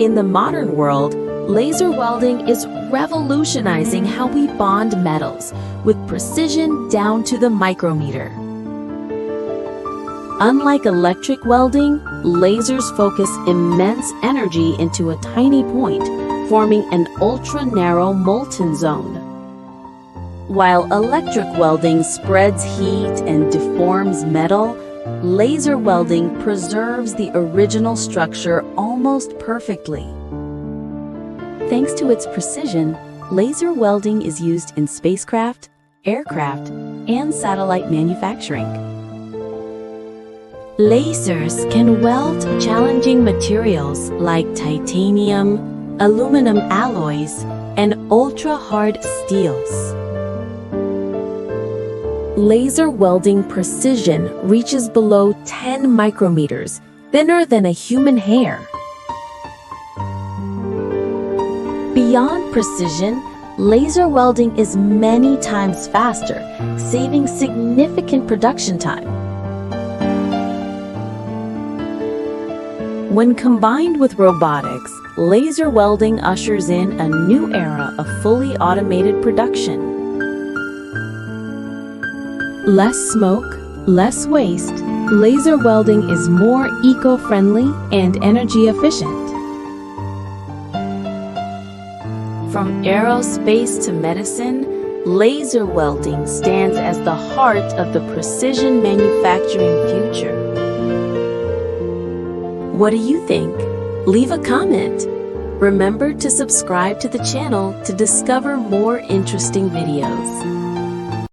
In the modern world, laser welding is revolutionizing how we bond metals with precision down to the micrometer. Unlike electric welding, lasers focus immense energy into a tiny point, forming an ultra-narrow molten zone. While electric welding spreads heat and deforms metal, laser welding preserves the original structure almost perfectly. Thanks to its precision, laser welding is used in spacecraft, aircraft, and satellite manufacturing. Lasers can weld challenging materials like titanium, aluminum alloys, and ultra-hard steels. Laser welding precision reaches below 10 micrometers, thinner than a human hair. Beyond precision, laser welding is many times faster, saving significant production time. When combined with robotics, laser welding ushers in a new era of fully automated production. Less smoke, less waste, laser welding is more eco-friendly and energy efficient. From aerospace to medicine, laser welding stands as the heart of the precision manufacturing future. What do you think? Leave a comment. Remember to subscribe to the channel to discover more interesting videos.